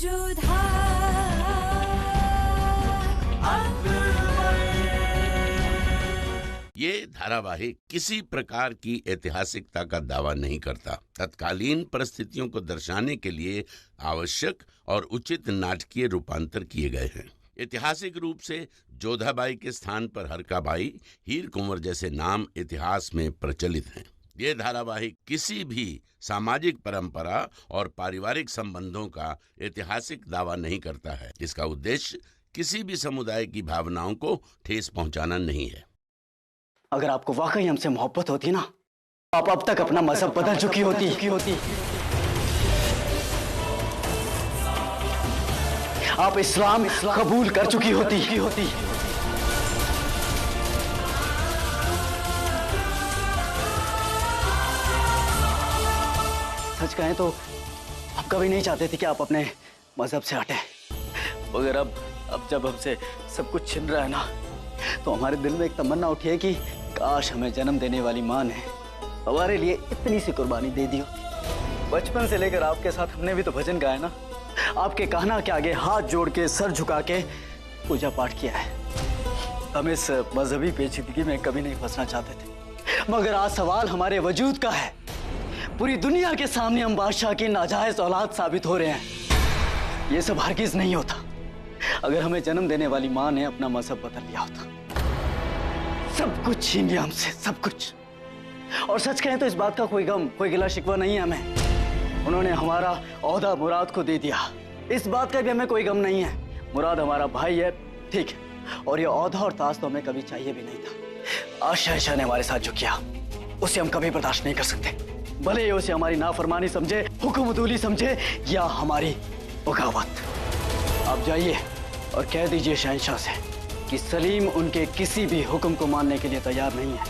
ये धारावाहिक किसी प्रकार की ऐतिहासिकता का दावा नहीं करता। तत्कालीन परिस्थितियों को दर्शाने के लिए आवश्यक और उचित नाटकीय रूपांतर किए गए हैं। ऐतिहासिक रूप से जोधाबाई के स्थान पर हरकाबाई, हीर कुंवर जैसे नाम इतिहास में प्रचलित हैं। ये धारावाहिक किसी भी सामाजिक परंपरा और पारिवारिक संबंधों का ऐतिहासिक दावा नहीं करता है। इसका उद्देश्य किसी भी समुदाय की भावनाओं को ठेस पहुंचाना नहीं है। अगर आपको वाकई हमसे मोहब्बत होती ना, आप अब तक अपना मजहब बदल चुकी होती। आप इस्लाम कबूल कर चुकी होती। सच कहें तो हम कभी नहीं चाहते थे कि आप अपने मजहब से हटें, मगर अब जब हमसे सब कुछ छिन रहा है ना, तो हमारे दिल में एक तमन्ना उठी है कि काश हमें जन्म देने वाली माँ ने हमारे लिए इतनी सी कुर्बानी दे दी होती। बचपन से लेकर आपके साथ हमने भी तो भजन गाया ना, आपके कहना के आगे हाथ जोड़ के सर झुका के पूजा पाठ किया है। हम इस मजहबी पेचीदगी में कभी नहीं फंसना चाहते थे, मगर आज सवाल हमारे वजूद का है। पूरी दुनिया के सामने हम बादशाह की नाजायज औलाद साबित हो रहे हैं। ये सब हरगिज नहीं होता अगर हमें जन्म देने वाली माँ ने अपना मजहब बदल लिया होता। सब कुछ छीन लिया हमसे, सब कुछ। और सच कहें तो इस बात का कोई गम, कोई गिला शिकवा नहीं है हमें। उन्होंने हमारा ओहदा मुराद को दे दिया, इस बात का भी हमें कोई गम नहीं है। मुराद हमारा भाई है, ठीक है, और ये ओहदा और ताज तो हमें कभी चाहिए भी नहीं था। आज शहंशाह ने हमारे साथ जो किया उसे हम कभी बर्दाश्त नहीं कर सकते, भले ही उसे हमारी नाफरमानी समझे, हुक्मदूली समझे या हमारी बगावत। आप जाइए और कह दीजिए शहंशाह से कि सलीम उनके किसी भी हुक्म को मानने के लिए तैयार नहीं है।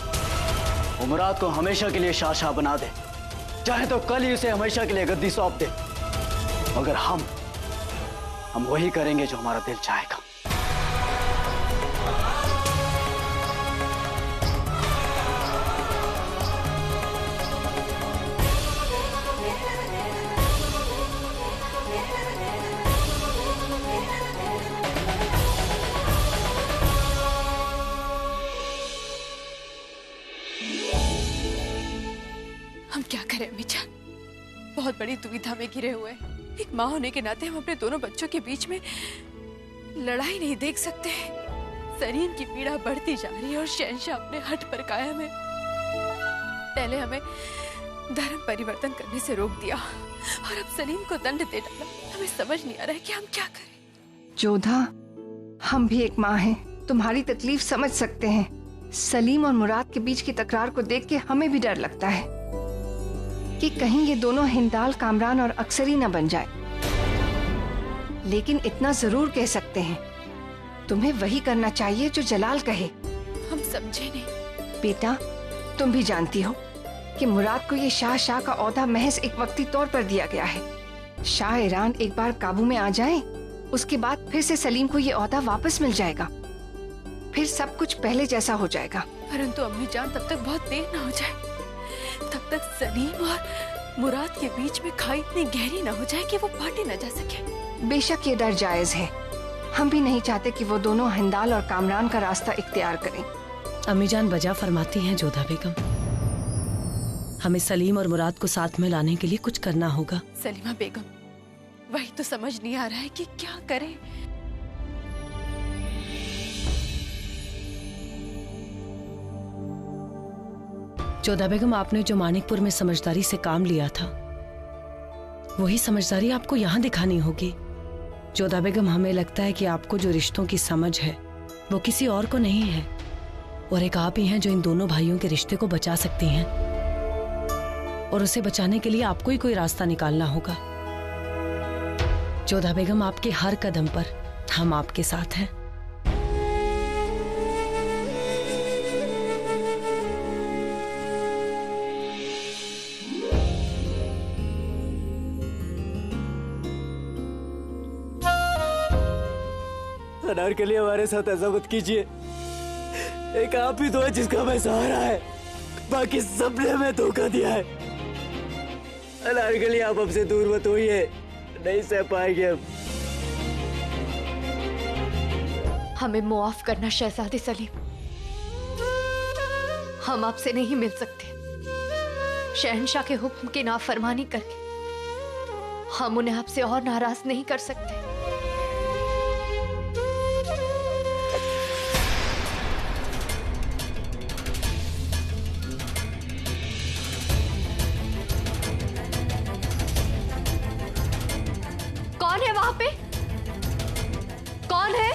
वो मुराद को हमेशा के लिए शाह बना दे, चाहे तो कल ही उसे हमेशा के लिए गद्दी सौंप दे, मगर हम वही करेंगे जो हमारा दिल चाहेगा। बहुत बड़ी दुविधा में घिरे हुए। एक माँ होने के नाते हम अपने दोनों बच्चों के बीच में लड़ाई नहीं देख सकते। सलीम की पीड़ा बढ़ती जा रही है और शहंशाह अपने हट पर कायम है। पहले हमें धर्म परिवर्तन करने से रोक दिया और अब सलीम को दंड दे डाला। हमें समझ नहीं आ रहा है कि हम क्या करें। जोधा, हम भी एक माँ हैं, तुम्हारी तकलीफ समझ सकते हैं। सलीम और मुराद के बीच की तकरार को देख के हमें भी डर लगता है कि कहीं ये दोनों हिंदाल, कामरान और अक्सरी न बन जाए। लेकिन इतना जरूर कह सकते हैं, तुम्हें वही करना चाहिए जो जलाल कहे। हम समझे नहीं। बेटा, तुम भी जानती हो कि मुराद को ये शाह का ओहदा महज एक वक्ती तौर पर दिया गया है। शाह ईरान एक बार काबू में आ जाए, उसके बाद फिर से सलीम को ये ओहदा वापस मिल जाएगा, फिर सब कुछ पहले जैसा हो जाएगा। परंतु अम्मी जान, तब तक बहुत देर न हो जाए, तब तक सलीम और मुराद के बीच में खाई इतनी गहरी न हो जाए कि वो बांटे न जा सके। बेशक ये डर जायज है, हम भी नहीं चाहते कि वो दोनों हिंदाल और कामरान का रास्ता इख्तियार करें। अम्मी जान बजा फरमाती हैं जोधा बेगम, हमें सलीम और मुराद को साथ में लाने के लिए कुछ करना होगा। सलीमा बेगम, वही तो समझ नहीं आ रहा है कि क्या करें। जोधा बेगम, आपने जो मानिकपुर में समझदारी से काम लिया था, वही समझदारी आपको यहाँ दिखानी होगी। जोधा बेगम, हमें लगता है कि आपको जो रिश्तों की समझ है वो किसी और को नहीं है, और एक आप ही हैं जो इन दोनों भाइयों के रिश्ते को बचा सकती हैं, और उसे बचाने के लिए आपको ही कोई रास्ता निकालना होगा। जोधा बेगम, आपके हर कदम पर हम आपके साथ हैं। अनार के लिए हमारे साथ ऐसा मत कीजिए। एक आप ही तो है जिसका हमें सहारा है, बाकी सबने हमें धोखा दिया है। अनार के लिए आप हमसे दूर मत होइए, नहीं सह पाएंगे हम। हमें मुआफ करना शहजादे सलीम। हम आपसे नहीं मिल सकते। शहंशाह के हुक्म की नाफरमानी करके हम उन्हें आपसे और नाराज नहीं कर सकते। कौन है वहां पे? कौन है?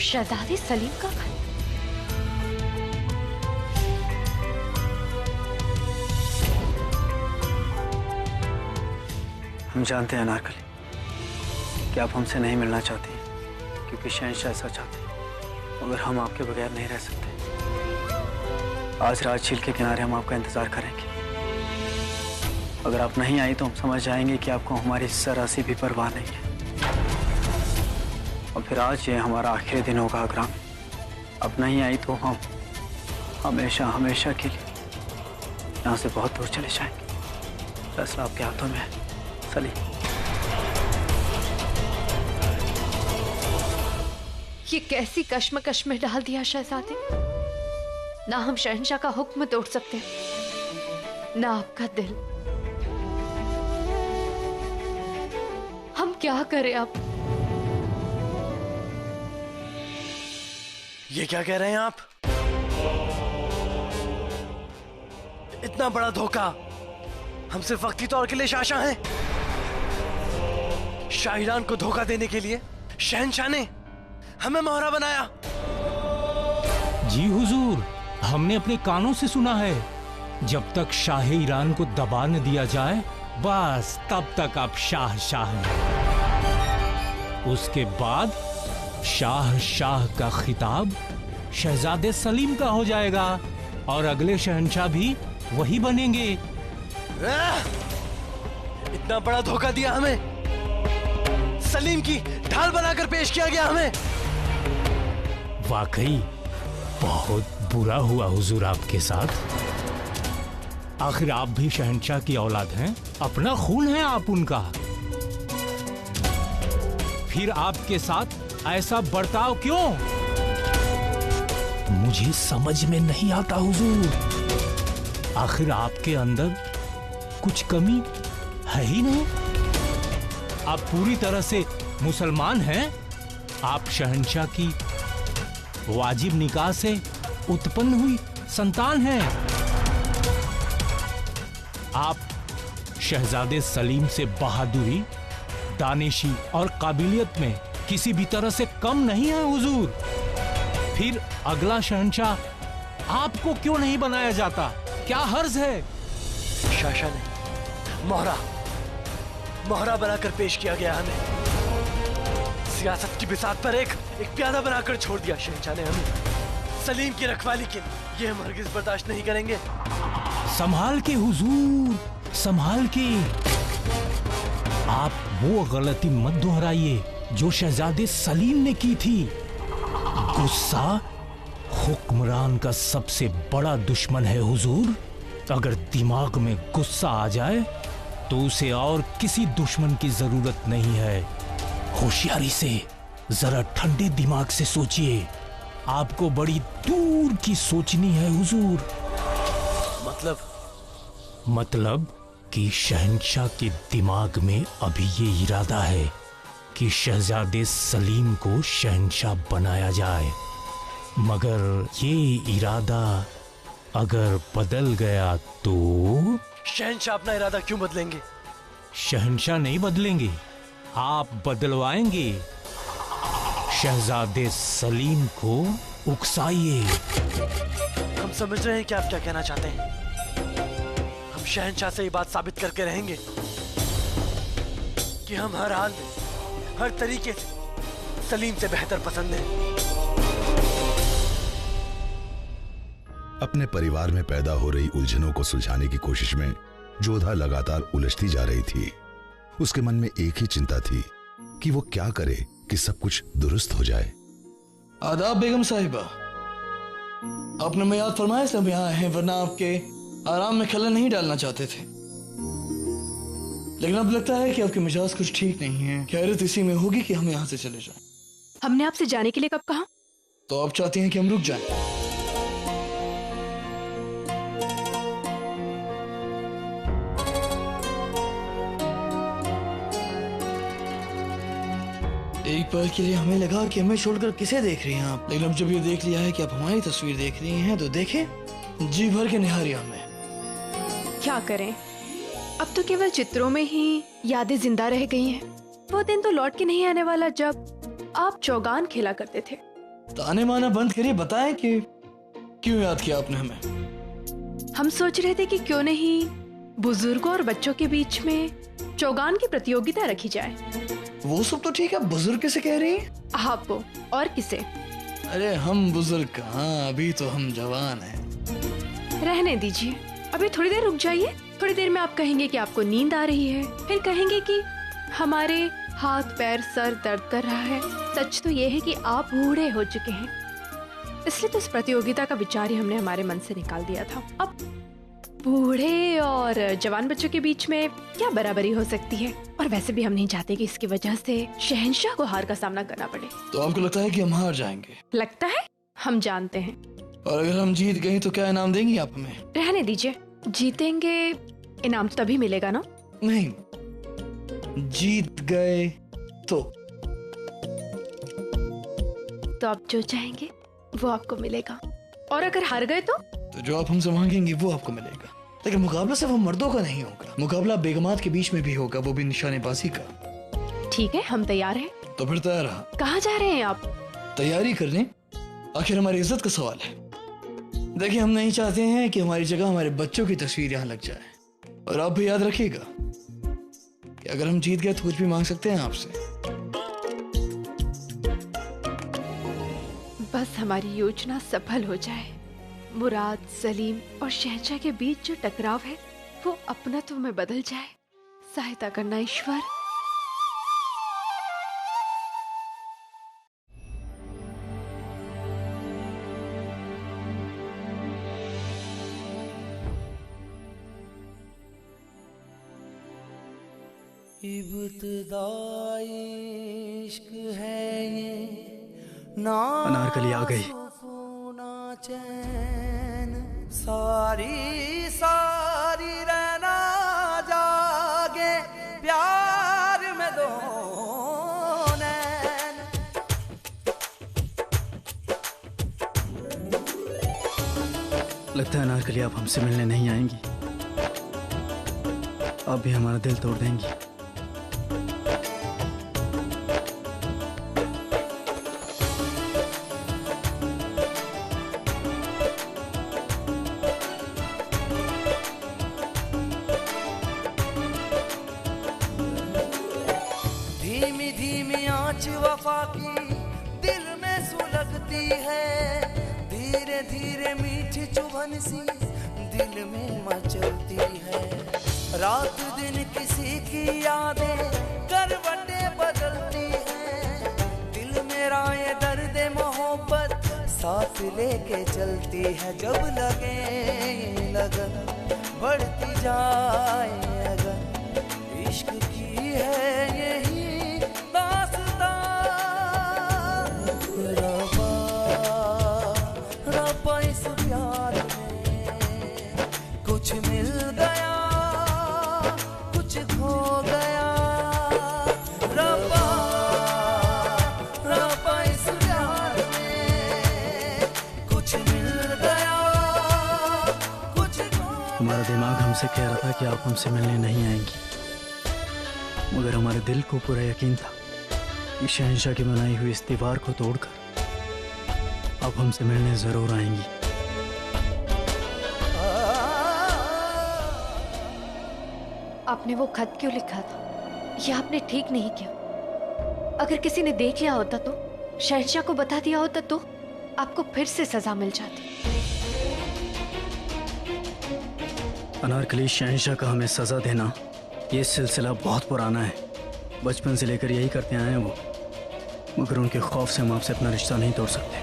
शहजादे सलीम का घर। हम जानते हैं अनारकली कि आप हमसे नहीं मिलना चाहती क्योंकि शहंशाह ऐसा चाहते हैं, मगर हम आपके बगैर नहीं रह सकते। आज रात झील के किनारे हम आपका इंतजार करेंगे। अगर आप नहीं आई तो हम समझ जाएंगे कि आपको हमारी जरा सी भी परवाह नहीं है। और फिर आज ये हमारा आखिरी दिन होगा आगरा में। अब नहीं आई तो हम हमेशा हमेशा के लिए यहाँ से बहुत दूर चले जाएंगे। फैसला आपके हाथों में है सलीम। ये कैसी कश्मकश में डाल दिया शहजादे। ना हम शहंशाह का हुक्म तोड़ सकते, ना आपका दिल। हम क्या करें अब? ये क्या कह रहे हैं आप? इतना बड़ा धोखा हम सिर्फ वक्ती तौर के लिए शाहशाह हैं। शाह ईरान को धोखा देने के लिए शहंशाह ने हमें मोहरा बनाया। जी हुजूर, हमने अपने कानों से सुना है, जब तक शाह ईरान को दबा न दिया जाए बस तब तक आप शाह हैं। उसके बाद शाह का खिताब शहजादे सलीम का हो जाएगा और अगले शहंशाह भी वही बनेंगे। इतना बड़ा धोखा दिया हमें, सलीम की ढाल बनाकर पेश किया गया हमें। वाकई बहुत बुरा हुआ हुजूर आपके साथ। आखिर आप भी शहंशाह की औलाद हैं, अपना खून है आप उनका। फिर आपके साथ ऐसा बर्ताव क्यों? मुझे समझ में नहीं आता हुजूर। आखिर आपके अंदर कुछ कमी है ही नहीं। आप पूरी तरह से मुसलमान हैं। आप शहंशाह की वाजिब निकाह से उत्पन्न हुई संतान हैं। आप शहजादे सलीम से बहादुरी, दानिशी और काबिलियत में किसी भी तरह से कम नहीं है हुजूर। फिर अगला शहंशाह आपको क्यों नहीं बनाया जाता? क्या हर्ज है? शाहशाह ने मोहरा बनाकर पेश किया गया हमें। सियासत की बिसात पर एक प्यादा बनाकर छोड़ दिया शहंशाह ने हमें। सलीम की रखवाली के लिए ये हम हरगिज बर्दाश्त नहीं करेंगे। संभाल के हुजूर, संभाल के। आप वो गलती मत दोहराइए जो शहजादे सलीम ने की थी। गुस्सा हुक्मरान का सबसे बड़ा दुश्मन है हुजूर। अगर दिमाग में गुस्सा आ जाए तो उसे और किसी दुश्मन की जरूरत नहीं है। होशियारी से, जरा ठंडे दिमाग से सोचिए। आपको बड़ी दूर की सोचनी है हुजूर। मतलब कि शहंशाह के दिमाग में अभी ये इरादा है कि शहजादे सलीम को शहंशाह बनाया जाए, मगर ये इरादा अगर बदल गया तो? शहंशाह अपना इरादा क्यों बदलेंगे? शहंशाह नहीं बदलेंगे, आप बदलवाएंगे। शहजादे सलीम को उकसाइए। हम समझ रहे हैं कि आप क्या कहना चाहते हैं। हम शहंशाह से ये बात साबित करके रहेंगे कि हम हर हाल में, हर तरीके से सलीम से बेहतर पसंद है। अपने परिवार में पैदा हो रही उलझनों को सुलझाने की कोशिश में जोधा लगातार उलझती जा रही थी। उसके मन में एक ही चिंता थी कि वो क्या करे कि सब कुछ दुरुस्त हो जाए। आदाब बेगम साहिबा। आपने हमें याद फरमाया इसलिए हम यहाँ आए हैं, वरना आपके आराम में खलल नहीं डालना चाहते थे। लेकिन अब लगता है कि आपके मिजाज कुछ ठीक नहीं है। खैरियत इसी में होगी कि हम यहाँ से चले जाएं। हमने आपसे जाने के लिए कब कहा? तो आप चाहती हैं कि हम रुक जाएं? एक पल के लिए हमें लगा कि हमें छोड़कर किसे देख रही हैं आप, लेकिन अब जब ये देख लिया है कि आप हमारी तस्वीर देख रही हैं तो देखें, जी भर के निहारिए हमें। क्या करें, अब तो केवल चित्रों में ही यादें जिंदा रह गई हैं। वो दिन तो लौट के नहीं आने वाला जब आप चौगान खेला करते थे। ताने माना बंद करिए, बताएं कि क्यों याद किया आपने हमें? हम सोच रहे थे कि क्यों नहीं बुजुर्गों और बच्चों के बीच में चौगान की प्रतियोगिता रखी जाए। वो सब तो ठीक है, बुजुर्ग किसे कह रही हैं? आपको और किसे? अरे हम बुजुर्ग कहाँ, अभी तो हम जवान हैं। रहने दीजिए, अभी थोड़ी देर रुक जाइए। थोड़ी देर में आप कहेंगे कि आपको नींद आ रही है, फिर कहेंगे कि हमारे हाथ पैर सर दर्द कर रहा है। सच तो ये है कि आप बूढ़े हो चुके हैं, इसलिए तो इस प्रतियोगिता का विचार ही हमने हमारे मन से निकाल दिया था। अब बूढ़े और जवान बच्चों के बीच में क्या बराबरी हो सकती है? और वैसे भी हम नहीं चाहते कि इसकी वजह से शहंशाह को हार का सामना करना पड़े। तो आपको लगता है कि हम हार जाएंगे? लगता है, हम जानते हैं। और अगर हम जीत गए तो क्या इनाम देंगी आप हमें? रहने दीजिए, जीतेंगे इनाम तो तभी मिलेगा ना। नहीं, जीत गए तो आप जो चाहेंगे वो आपको मिलेगा, और अगर हार गए तो जो आप हमसे मांगेंगे वो आपको मिलेगा। लेकिन मुकाबला सिर्फ हम मर्दों का नहीं होगा, मुकाबला बेगमात के बीच में भी होगा, वो भी निशानेबाजी का। ठीक है, हम तैयार हैं। तो फिर तैयार रहा। कहाँ जा रहे हैं आप? तैयारी करने, आखिर हमारी इज्जत का सवाल है। देखिए, हम नहीं चाहते हैं कि हमारी जगह हमारे बच्चों की तस्वीर यहाँ लग जाए। और आप भी याद रखिएगा कि अगर हम जीत गए तो कुछ भी मांग सकते हैं आपसे। बस हमारी योजना सफल हो जाए, मुराद, सलीम और शहंशाह के बीच जो टकराव है वो अपनत्व में बदल जाए। सहायता करना ईश्वर। इब्तिदाई इश्क है ये ना, अनारकली आ गई। चैन सारी सारी रहना जागे प्यार में दो नैन। लगता है अनारकली आप हमसे मिलने नहीं आएंगी, आप भी हमारा दिल तोड़ देंगी। धीमी धीमी आँच वफा की दिल में सुलगती है, धीरे धीरे मीठी चुभन सी दिल में मचलती है। रात दिन किसी की यादें करवटें बदलती हैं, दिल मेरा ये दर्द मोहब्बत साथ लेके चलती है। जब लगे लगन बढ़ती जाए अगन, इश्क की है यही दास्तां। रब्बा रब्बा इस प्यार में कुछ मिल गया कुछ खो गया। रब्बा रब्बा इस प्यार में कुछ मिल गया कुछ खो। हमारा दिमाग हमसे कह रहा था कि आप हमसे मिलने नहीं आएंगी, मगर हमारे दिल को पूरा यकीन था कि शहंशाह की बनाई हुई इस दीवार को तोड़कर आप हमसे मिलने जरूर आएंगी। आपने वो खत क्यों लिखा था? ये आपने ठीक नहीं किया। अगर किसी ने देख लिया होता तो, शहंशाह को बता दिया होता तो आपको फिर से सजा मिल जाती। अनारकली, शहंशाह का हमें सजा देना ये सिलसिला बहुत पुराना है, बचपन से लेकर यही करते आए हैं वो, मगर उनके खौफ से हम आपसे अपना रिश्ता नहीं तोड़ सकते।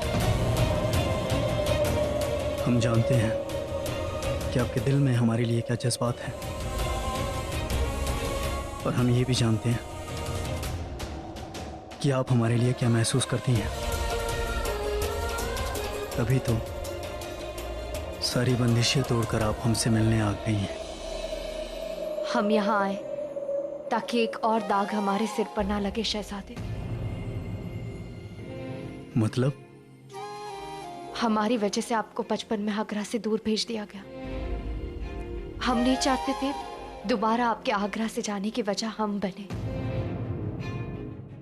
हम जानते हैं कि आपके दिल में हमारे लिए क्या जज्बात हैं, और हम ये भी जानते हैं कि आप हमारे लिए क्या महसूस करती हैं। तभी तो सारी बंदिशें तोड़कर आप हमसे मिलने आ गई हैं। हम यहाँ आए ताकि एक और दाग हमारे सिर पर ना लगे शहजादे। मतलब? हमारी वजह से आपको बचपन में आगरा से दूर भेज दिया गया। हम नहीं चाहते थे दोबारा आपके आगरा से जाने की वजह हम बने।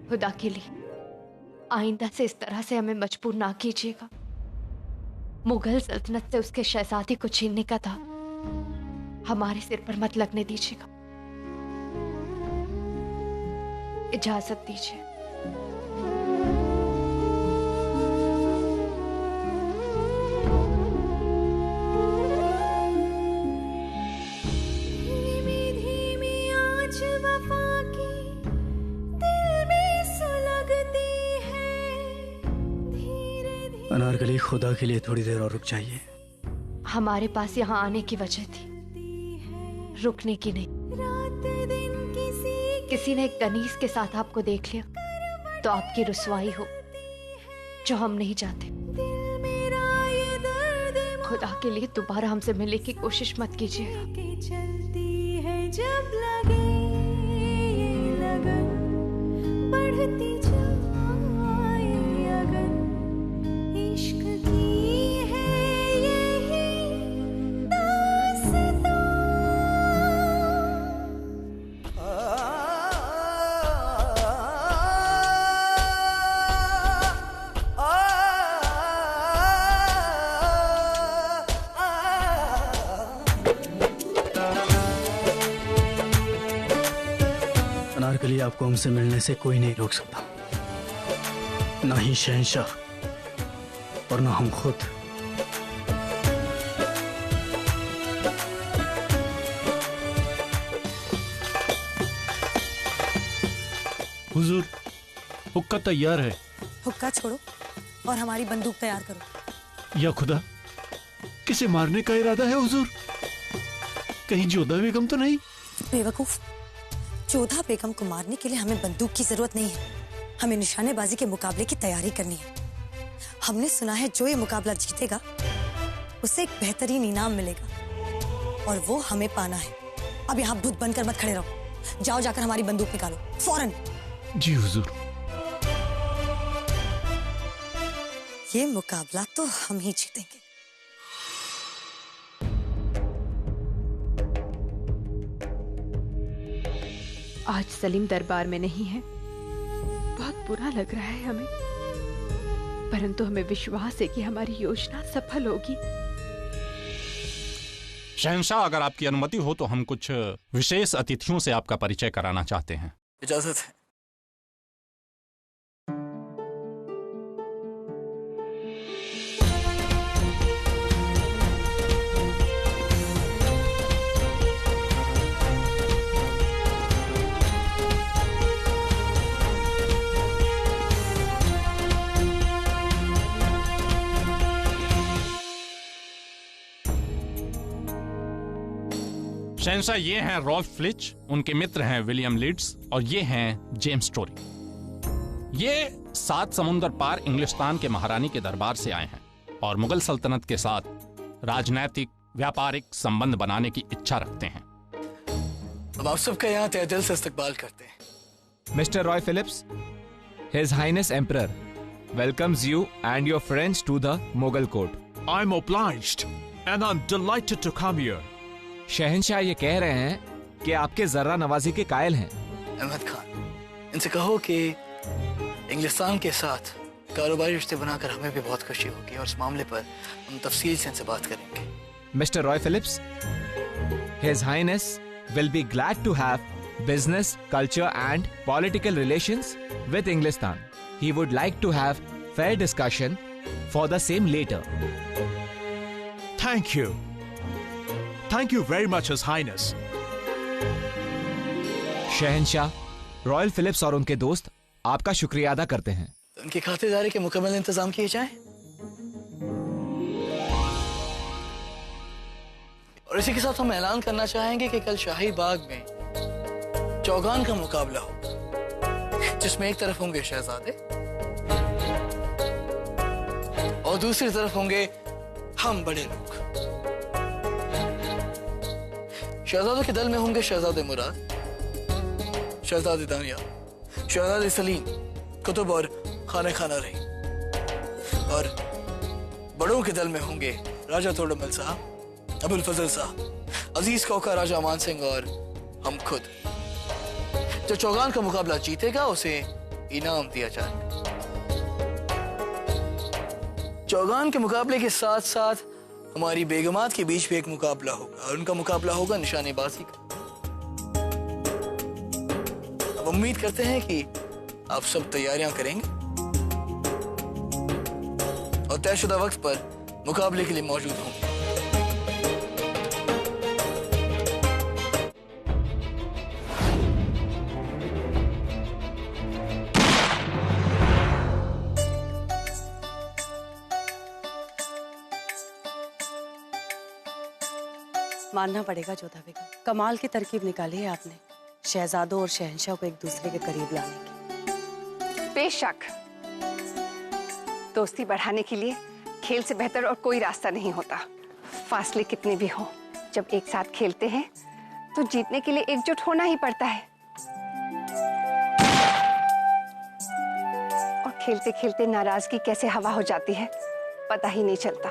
खुदा के लिए आइंदा से इस तरह से हमें मजबूर ना कीजिएगा। मुगल सल्तनत से उसके शहजादे को छीनने का था हमारे सिर पर मत लगने दीजिएगा। इजाजत दीजिए। अनारकली, खुदा के लिए थोड़ी देर और रुक जाइए। हमारे पास यहाँ आने की वजह थी, रुकने की नहीं। किसी ने एक कनीज के साथ आपको देख लिया तो आपकी रुसवाई हो, जो हम नहीं चाहते। खुदा के लिए दोबारा हमसे मिलने की कोशिश मत कीजिएगा। जब लगे ये लगन बढ़ती जाए अगन, इश्क की है यही दास्तां। अनारकली, आपको हमसे मिलने से कोई नहीं रोक सकता, ना ही शहंशाह और ना हम खुद। हुजूर, हुक्का तैयार है। हुक्का छोड़ो और हमारी बंदूक तैयार करो। या खुदा, किसे मारने का इरादा है हुजूर? कहीं जोधा बेगम तो नहीं? बेवकूफ, जोधा बेगम को मारने के लिए हमें बंदूक की जरूरत नहीं है। हमें निशानेबाजी के मुकाबले की तैयारी करनी है। हमने सुना है जो ये मुकाबला जीतेगा उसे एक बेहतरीन इनाम मिलेगा और वो हमें पाना है। अब यहाँ भूत बनकर मत खड़े रहो, जाओ जाकर हमारी बंदूक निकालो फौरन। जी हुजूर। ये मुकाबला तो हम ही जीतेंगे। आज सलीम दरबार में नहीं है, बहुत बुरा लग रहा है हमें, परंतु हमें विश्वास है कि हमारी योजना सफल होगी। शहंशाह, अगर आपकी अनुमति हो तो हम कुछ विशेष अतिथियों से आपका परिचय कराना चाहते हैं। इजाजत है। शहंशाह, ये हैं रॉल्फ फ्लिच, उनके मित्र हैं विलियम लीड्स, और ये हैं जेम्स टोरी। ये 7 समुंदर पार इंग्लिस्तान के महारानी के दरबार से आए हैं और मुगल सल्तनत के साथ राजनैतिक व्यापारिक संबंध बनाने की इच्छा रखते हैं। अब आप सबका यहाँ तहे दिल से इस्तकबाल करते हैं। Mister Roy Phillips, His Highness Emperor welcomes you and your friends to the Mughal court. I'm obliged and I'm delighted to come here. शहंशाह ये कह रहे हैं कि आपके जर्रा नवाजी के कायल हैं। अहमद खान, इनसे कहो कि इंग्लिस्तान के साथ कारोबारी रिश्ते बनाकर हमें भी बहुत खुशी होगी और इस मामले पर हम तफसील से इनसे बात करेंगे। Mister Roy Phillips, His Highness will be glad to have business, culture and political relations with Englistan. He would like to have fair discussion for the same later. Thank you. Thank you very much, His Highness. Shahenshah, royal Philips और उनके दोस्त आपका शुक्रिया अदा करते हैं। उनकी खातिरदारी के मुकम्मल इंतजाम किए जाएं। और इसी के साथ हम ऐलान करना चाहेंगे कि कल शाही बाग में चौगान का मुकाबला होगा, जिसमें एक तरफ होंगे शहजादे और दूसरी तरफ होंगे हम बड़े लोग। शहजादों के दल में होंगे शहजादे मुराद, शहजादे दानिया, शहजादे सलीम, कुतुब और खाना रही। और बड़ों के दल में होंगे राजा तोड़मल साहब, अबुल फजल साहब, अजीज कौका, राजा मान सिंह और हम खुद। जो चौगान का मुकाबला जीतेगा उसे इनाम दिया जाएगा। चौगान के मुकाबले के साथ साथ हमारी बेगमात के बीच भी एक मुकाबला होगा और उनका मुकाबला होगा निशानेबाजी का। अब उम्मीद करते हैं कि आप सब तैयारियां करेंगे और तयशुदा वक्त पर मुकाबले के लिए मौजूद होंगे। मानना पड़ेगा जोधा बेगम, कमाल की तरकीब निकाली है आपने शहजादों और शहंशाह को एक दूसरे के करीब लाने की। बेशक दोस्ती बढ़ाने के लिए खेल से बेहतर और कोई रास्ता नहीं होता। फासले कितने भी हो, जब एक साथ खेलते हैं तो जीतने के लिए एकजुट होना ही पड़ता है। और खेलते खेलते नाराजगी कैसे हवा हो जाती है पता ही नहीं चलता।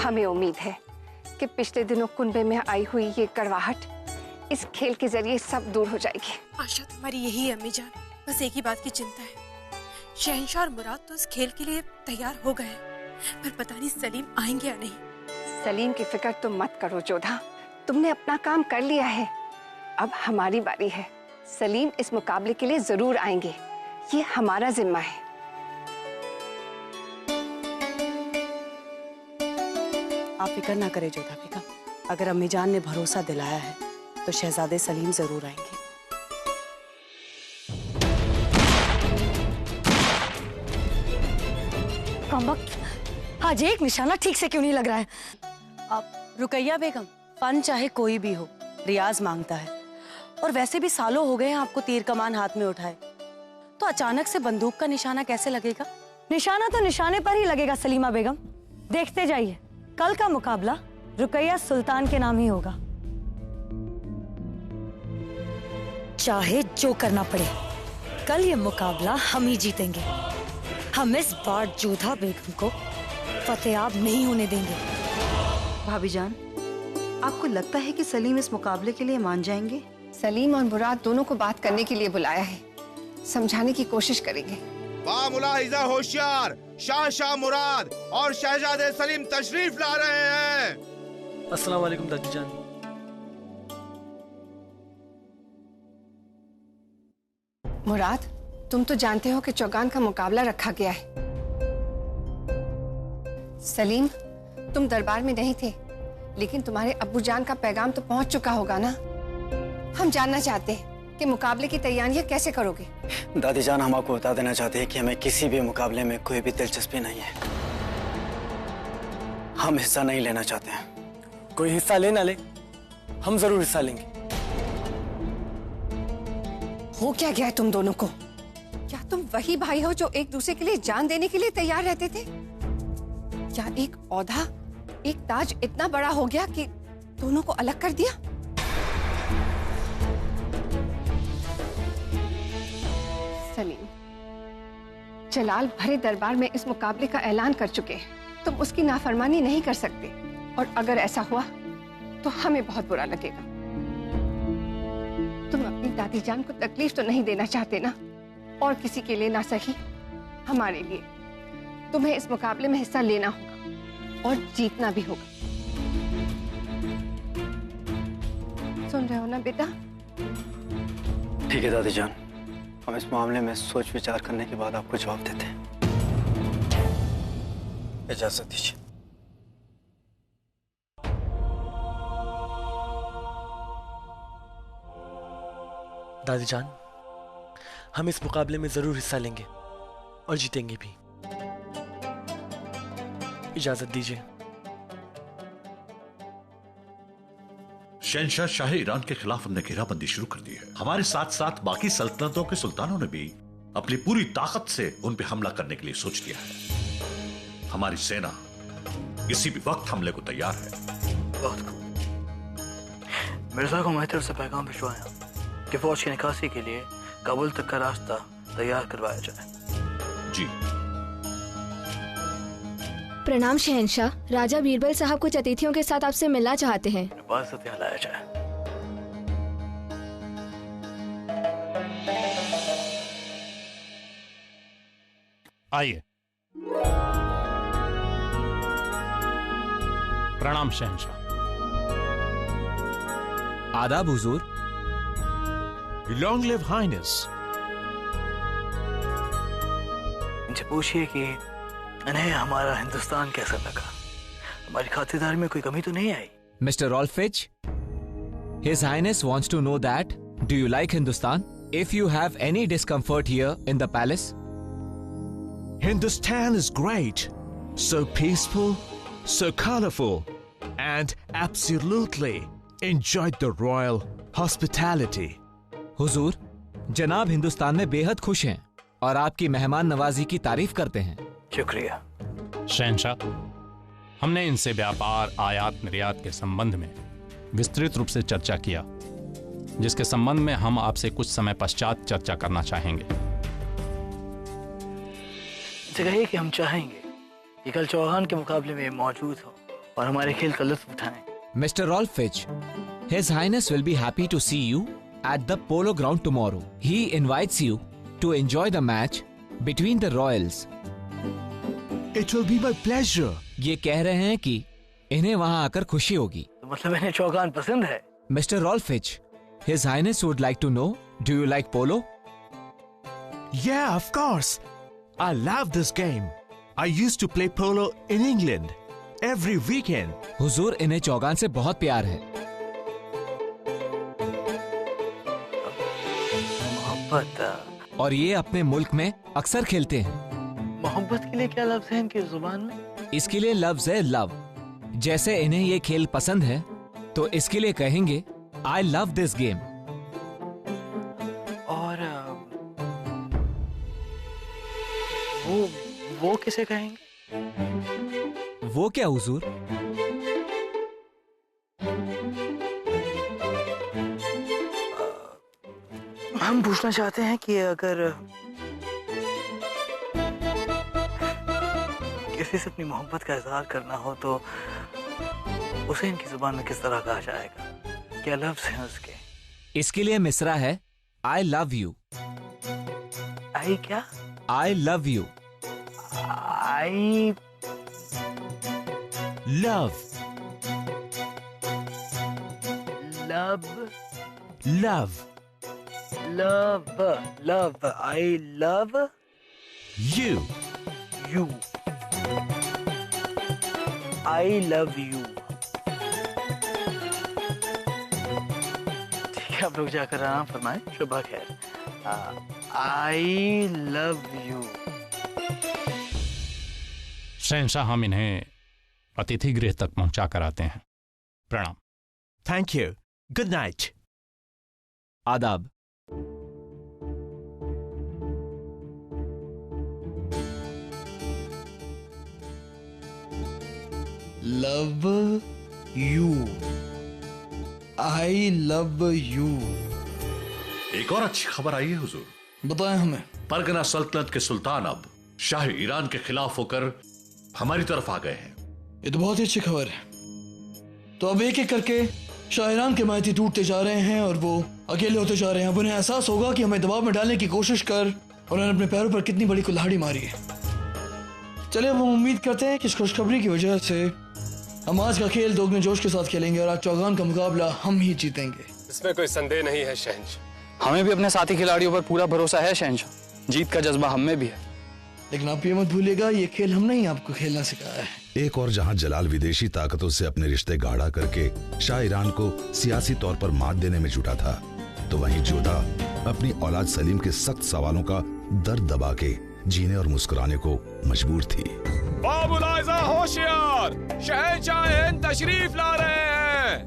हमें उम्मीद है कि पिछले दिनों कुनबे में आई हुई ये कड़वाहट इस खेल के जरिए सब दूर हो जाएगी। आशा तुम्हारी यही है अम्मी जान, बस एक ही बात की चिंता है। शहंशाह और मुराद तो इस खेल के लिए तैयार हो गए हैं, पर पता नहीं सलीम आएंगे या नहीं। सलीम की फिक्र तुम मत करो जोधा, तुमने अपना काम कर लिया है, अब हमारी बारी है। सलीम इस मुकाबले के लिए जरूर आएंगे, ये हमारा जिम्मा है। आप फिक्र ना करें जोधा बेगम, अगर अम्मी जान ने भरोसा दिलाया है तो शहजादे सलीम जरूर आएंगे। आज एक निशाना ठीक से क्यों नहीं लग रहा है? अब रुकैया बेगम, फन चाहे कोई भी हो रियाज मांगता है, और वैसे भी सालों हो गए हैं आपको तीर कमान हाथ में उठाए, तो अचानक से बंदूक का निशाना कैसे लगेगा? निशाना तो निशाने पर ही लगेगा सलीमा बेगम, देखते जाइए। कल का मुकाबला रुकैया सुल्तान के नाम ही होगा, चाहे जो करना पड़े। कल ये मुकाबला हम ही जीतेंगे। हम इस बार जोधा बेगम को फतेहाब नहीं होने देंगे। भाभी जान, आपको लगता है कि सलीम इस मुकाबले के लिए मान जाएंगे? सलीम और मुराद दोनों को बात करने के लिए बुलाया है, समझाने की कोशिश करेंगे। वाह मुलाहिजा होशियार, शाह मुराद और शहजादे सलीम तशरीफ ला रहे हैं। अस्सलाम वालेकुम दादी जान। मुराद, तुम तो जानते हो कि चौगान का मुकाबला रखा गया है। सलीम, तुम दरबार में नहीं थे, लेकिन तुम्हारे अब्बू जान का पैगाम तो पहुंच चुका होगा ना। हम जानना चाहते हैं कि मुकाबले की तैयारियां कैसे करोगे? दादी जान, हम आपको बता देना चाहते हैं कि हमें किसी भी मुकाबले में कोई भी दिलचस्पी नहीं है। हम हिस्सा नहीं लेना चाहते हैं। कोई हिस्सा ले ना ले, हम जरूर हिस्सा लेंगे। हो क्या गया है तुम दोनों को? क्या तुम वही भाई हो जो एक दूसरे के लिए जान देने के लिए तैयार रहते थे? क्या एक औधा, एक ताज इतना बड़ा हो गया कि दोनों को अलग कर दिया? सलीम, जलाल भरे दरबार में इस मुकाबले का ऐलान कर चुके हैं, तुम उसकी नाफरमानी नहीं कर सकते, और अगर ऐसा हुआ तो हमें बहुत बुरा लगेगा। तुम अपनी दादी जान को तकलीफ तो नहीं देना चाहते ना? और किसी के लिए ना सही, हमारे लिए तुम्हें इस मुकाबले में हिस्सा लेना होगा और जीतना भी होगा। सुन रहे हो ना बेटा? ठीक है दादी जान, हम इस मामले में सोच विचार करने के बाद आपको जवाब देते हैं। इजाजत दीजिए। दादी जान, हम इस मुकाबले में जरूर हिस्सा लेंगे और जीतेंगे भी। इजाजत दीजिए। शहंशाह शाह ईरान के खिलाफ हमने घेराबंदी शुरू कर दी है। हमारे साथ साथ बाकी सल्तनतों के सुल्तानों ने भी अपनी पूरी ताकत से उन पे हमला करने के लिए सोच लिया है। हमारी सेना किसी भी वक्त हमले को तैयार है। बहुत खूब। मिर्जा को मैं तरफ से पैगाम भिजवाया कि फौज की निकासी के लिए काबुल तक का रास्ता तैयार करवाया जाए। जी। प्रणाम शहंशाह, राजा बीरबल साहब कुछ अतिथियों के साथ आपसे मिलना चाहते हैं। इबादत यहाँ लाया जाए। आइए। प्रणाम शहंशाह। आदाब हुजूर। Long live highness. इनसे पूछिए कि इन्हें हमारा हिंदुस्तान कैसा लगा। हमारी खातिरदारी में कोई कमी तो नहीं आई। Mr. Rolfich, His Highness wants to know that do you like Hindustan? If you have any discomfort here in the palace? Hindustan is great. So peaceful, so colorful, and absolutely enjoyed the royal hospitality. हुजूर, जनाब हिंदुस्तान में बेहद खुश हैं और आपकी मेहमान नवाजी की तारीफ करते हैं। शुक्रिया। शहंशाह, हमने इनसे व्यापार आयात निर्यात के संबंध में विस्तृत रूप से चर्चा किया, जिसके संबंध में हम आपसे कुछ समय पश्चात चर्चा करना चाहेंगे। कहिए कि हम चाहेंगे कि कल चौहान के मुकाबले में मौजूद हो और हमारे खेल का लुत्फ उठाएं। Mr. Rolfich, His Highness will be happy to see you at the Polo Ground tomorrow. He invites you to enjoy the match between the royals. It will be my pleasure. ये कह रहे हैं कि इन्हें वहाँ आकर खुशी होगी। तो मतलब इन्हें चौगान पसंद है। Mr. Rolfich, His Highness would like to know, do you like polo? Yeah, of course. I love this game. I used to play polo in England every weekend. हुजूर, इन्हें चौगान से बहुत प्यार है। मोहब्बत। और ये अपने मुल्क में अक्सर खेलते हैं। मोहब्बत के लिए क्या लफ्ज है इनकी जुबान में? इसके लिए लफ्ज है लव। जैसे इन्हें ये खेल पसंद है तो इसके लिए कहेंगे I love this game. और वो किसे कहेंगे? वो क्या हुजूर? हम पूछना चाहते हैं कि अगर किसी से अपनी मोहब्बत का इजहार करना हो तो उसे इनकी जुबान में किस तरह कहा जाएगा? क्या लफ्ज हैं उसके? इसके लिए मिसरा है I love you. आई क्या? I love you. I Love. love Love. love I love You. you. I love you. ठीक है, आप लोग जाकर आराम फरमाएं। शुभ खैर। I love you. शहंशाह, हम इन्हें अतिथि गृह तक पहुंचा कर आते हैं। प्रणाम। Thank you. Good night. आदाब। Love you. I love you. एक और अच्छी खबर आई है हुजूर। बताएं हमें। परगना सल्तनत के सुल्तान अब शाह ईरान के खिलाफ होकर हमारी तरफ आ गए हैं। ये तो बहुत ही अच्छी खबर है। तो अब एक एक करके शाह ईरान के मायती टूटते जा रहे हैं और वो अकेले होते जा रहे हैं। अब उन्हें एहसास होगा कि हमें दबाव में डालने की कोशिश कर और उन्होंने अपने पैरों पर कितनी बड़ी कुल्हाड़ी मारी है। चलिए, अब हम उम्मीद करते हैं कि इस खुशखबरी की वजह से हम आज का खेल दोगुने जोश के साथ खेलेंगे और आज चौगान का मुकाबला हम ही जीतेंगे। इसमें कोई संदेह नहीं है शहंशाह। हमें भी अपने साथी खिलाड़ियों पर पूरा भरोसा है शहंशाह। जीत का जज्बा हम में भी है। लेकिन आप ये मत भूलिएगा, ये खेल हमने ही आपको खेलना सिखाया है। एक और जहां जलाल विदेशी ताकतों से अपने रिश्ते गाढ़ा करके शाह ईरान को सियासी तौर पर मात देने में जुटा था, तो वहीं जोधा अपनी औलाद सलीम के सख्त सवालों का दर्द दबा के जीने और मुस्कुराने को मजबूर थी। बाबुल आइज़ा होशियार, शहंशाह हिंद तशरीफ ला रहे हैं।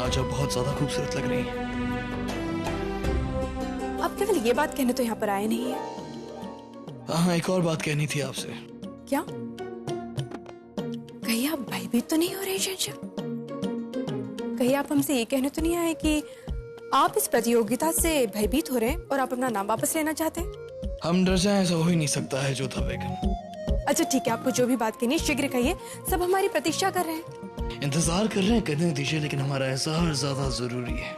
आज आप बहुत ज्यादा खूबसूरत लग रही हैं। आप केवल ये बात कहने तो यहाँ पर आए नहीं है। हाँ, एक और बात कहनी थी आपसे। क्या? कहीं आप भयभीत तो नहीं हो रहे शहंशाह? कहीं आप हमसे ये कहने तो नहीं आए कि आप इस प्रतियोगिता से भयभीत हो रहे हैं और आप अपना नाम वापस लेना चाहते हैं? हम डर जाएं, ऐसा हो ही नहीं सकता है जोधा बेगम। अच्छा ठीक है, आपको जो भी बात कहनी है शीघ्र कहिए, सब हमारी प्रतीक्षा कर रहे हैं। इंतजार कर रहे हैं, कहने दीजिए, लेकिन हमारा एहसास ज्यादा जरूरी है।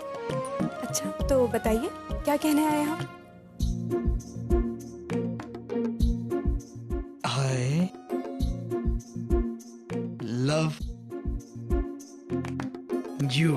अच्छा तो बताइए क्या कहने आए आप? I love you.